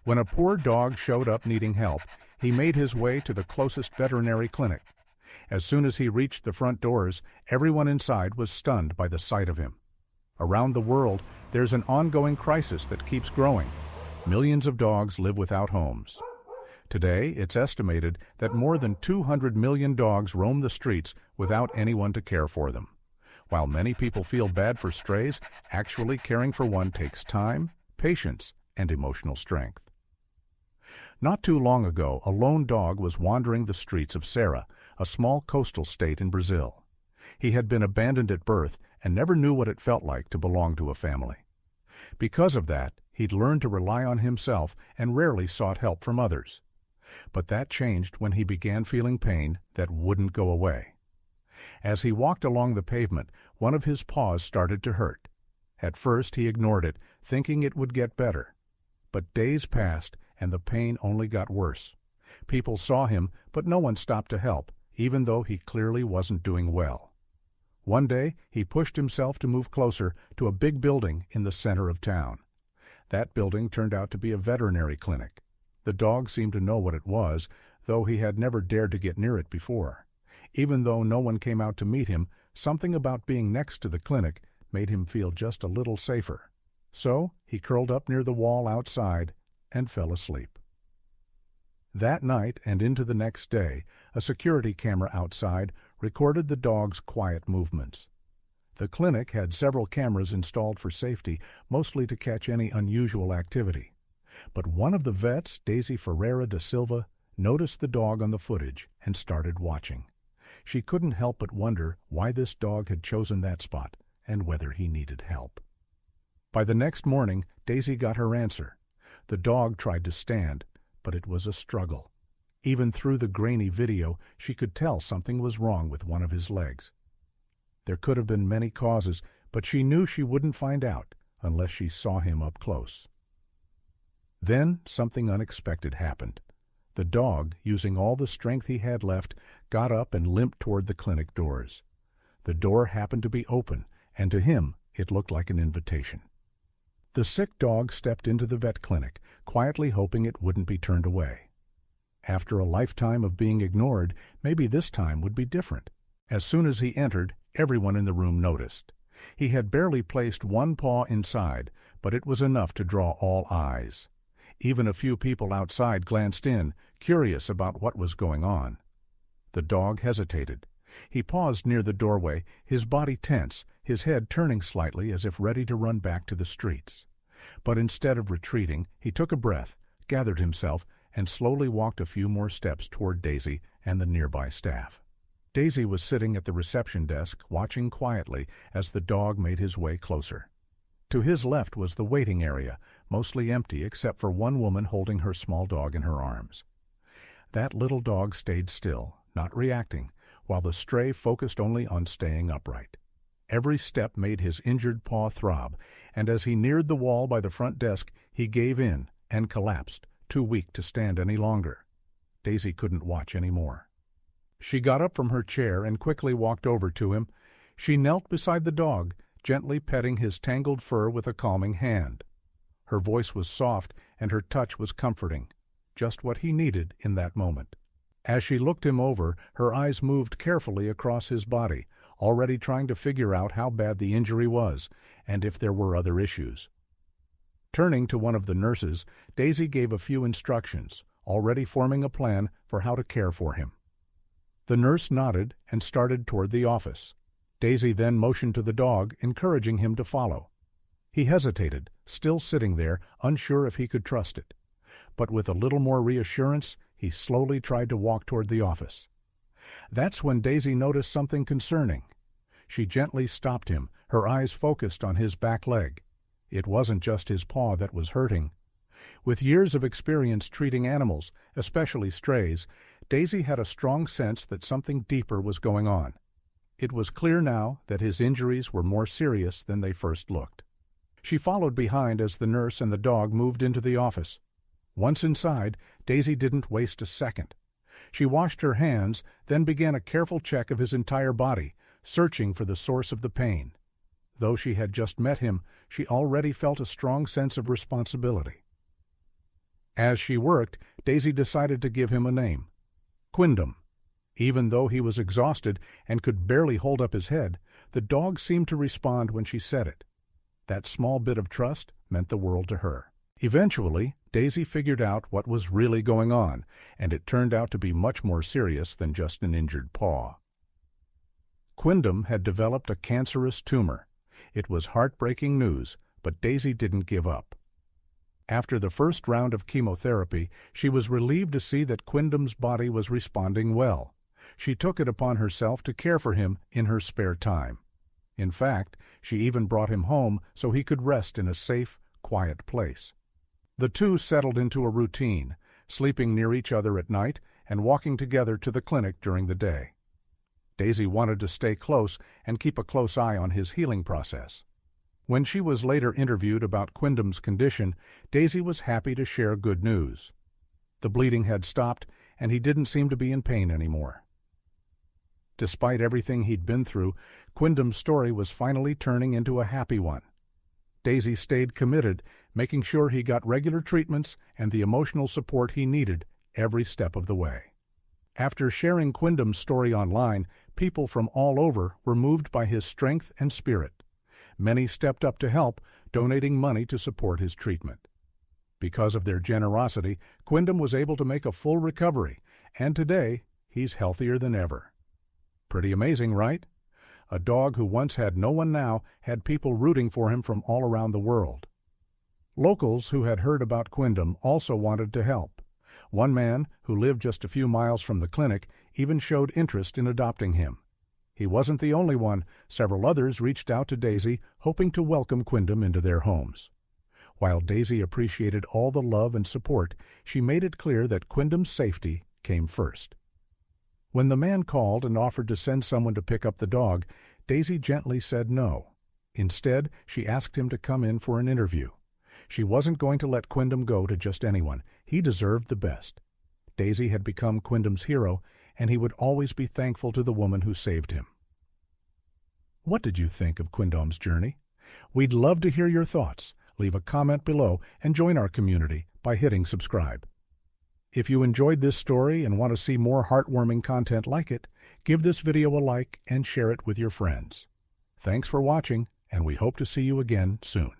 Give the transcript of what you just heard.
When a poor dog showed up needing help, he made his way to the closest veterinary clinic. As soon as he reached the front doors, everyone inside was stunned by the sight of him. Around the world, there's an ongoing crisis that keeps growing. Millions of dogs live without homes. Today, it's estimated that more than 200 million dogs roam the streets without anyone to care for them. While many people feel bad for strays, actually caring for one takes time, patience, and emotional strength. Not too long ago, a lone dog was wandering the streets of Ceará, a small coastal state in Brazil. He had been abandoned at birth and never knew what it felt like to belong to a family. Because of that, he'd learned to rely on himself and rarely sought help from others. But that changed when he began feeling pain that wouldn't go away. As he walked along the pavement, one of his paws started to hurt. At first he ignored it, thinking it would get better. But days passed, and the pain only got worse. People saw him, but no one stopped to help, even though he clearly wasn't doing well. One day, he pushed himself to move closer to a big building in the center of town. That building turned out to be a veterinary clinic. The dog seemed to know what it was, though he had never dared to get near it before. Even though no one came out to meet him, something about being next to the clinic made him feel just a little safer. So he curled up near the wall outside and fell asleep. That night and into the next day, a security camera outside recorded the dog's quiet movements. The clinic had several cameras installed for safety, mostly to catch any unusual activity. But one of the vets, Daisy Ferreira da Silva, noticed the dog on the footage and started watching. She couldn't help but wonder why this dog had chosen that spot and whether he needed help. By the next morning, Daisy got her answer. The dog tried to stand, but it was a struggle. Even through the grainy video, she could tell something was wrong with one of his legs. There could have been many causes, but she knew she wouldn't find out unless she saw him up close. Then something unexpected happened. The dog, using all the strength he had left, got up and limped toward the clinic doors. The door happened to be open, and to him it looked like an invitation. The sick dog stepped into the vet clinic, quietly hoping it wouldn't be turned away. After a lifetime of being ignored, maybe this time would be different. As soon as he entered, everyone in the room noticed. He had barely placed one paw inside, but it was enough to draw all eyes. Even a few people outside glanced in, curious about what was going on. The dog hesitated. He paused near the doorway, his body tense, his head turning slightly as if ready to run back to the streets. But instead of retreating, he took a breath, gathered himself, and slowly walked a few more steps toward Daisy and the nearby staff. Daisy was sitting at the reception desk, watching quietly as the dog made his way closer. To his left was the waiting area, mostly empty except for one woman holding her small dog in her arms. That little dog stayed still, not reacting, while the stray focused only on staying upright. Every step made his injured paw throb, and as he neared the wall by the front desk, he gave in and collapsed, too weak to stand any longer. Daisy couldn't watch any more. She got up from her chair and quickly walked over to him. She knelt beside the dog, gently petting his tangled fur with a calming hand. Her voice was soft and her touch was comforting, just what he needed in that moment. As she looked him over, her eyes moved carefully across his body, already trying to figure out how bad the injury was and if there were other issues. Turning to one of the nurses, Daisy gave a few instructions, already forming a plan for how to care for him. The nurse nodded and started toward the office. Daisy then motioned to the dog, encouraging him to follow. He hesitated, still sitting there, unsure if he could trust it. But with a little more reassurance, he slowly tried to walk toward the office. That's when Daisy noticed something concerning. She gently stopped him, her eyes focused on his back leg. It wasn't just his paw that was hurting. With years of experience treating animals, especially strays, Daisy had a strong sense that something deeper was going on. It was clear now that his injuries were more serious than they first looked. She followed behind as the nurse and the dog moved into the office. Once inside, Daisy didn't waste a second. She washed her hands, then began a careful check of his entire body, searching for the source of the pain. Though she had just met him, she already felt a strong sense of responsibility. As she worked, Daisy decided to give him a name, Quindom. Even though he was exhausted and could barely hold up his head, the dog seemed to respond when she said it. That small bit of trust meant the world to her. Eventually, Daisy figured out what was really going on, and it turned out to be much more serious than just an injured paw. Quindom had developed a cancerous tumor. It was heartbreaking news, but Daisy didn't give up. After the first round of chemotherapy, she was relieved to see that Quindom's body was responding well. She took it upon herself to care for him in her spare time. In fact, she even brought him home so he could rest in a safe, quiet place. The two settled into a routine, sleeping near each other at night and walking together to the clinic during the day. Daisy wanted to stay close and keep a close eye on his healing process. When she was later interviewed about Quindom's condition, Daisy was happy to share good news. The bleeding had stopped, and he didn't seem to be in pain anymore. Despite everything he'd been through, Quindom's story was finally turning into a happy one. Daisy stayed committed, making sure he got regular treatments and the emotional support he needed every step of the way. After sharing Quindom's story online, people from all over were moved by his strength and spirit. Many stepped up to help, donating money to support his treatment. Because of their generosity, Quindom was able to make a full recovery, and today he's healthier than ever. Pretty amazing, right? A dog who once had no one now had people rooting for him from all around the world. Locals who had heard about Quindom also wanted to help. One man, who lived just a few miles from the clinic, even showed interest in adopting him. He wasn't the only one. Several others reached out to Daisy, hoping to welcome Quindom into their homes. While Daisy appreciated all the love and support, she made it clear that Quindom's safety came first. When the man called and offered to send someone to pick up the dog, Daisy gently said no. Instead, she asked him to come in for an interview. She wasn't going to let Quindom go to just anyone. He deserved the best. Daisy had become Quindom's hero, and he would always be thankful to the woman who saved him. What did you think of Quindom's journey? We'd love to hear your thoughts. Leave a comment below and join our community by hitting subscribe. If you enjoyed this story and want to see more heartwarming content like it, give this video a like and share it with your friends. Thanks for watching, and we hope to see you again soon.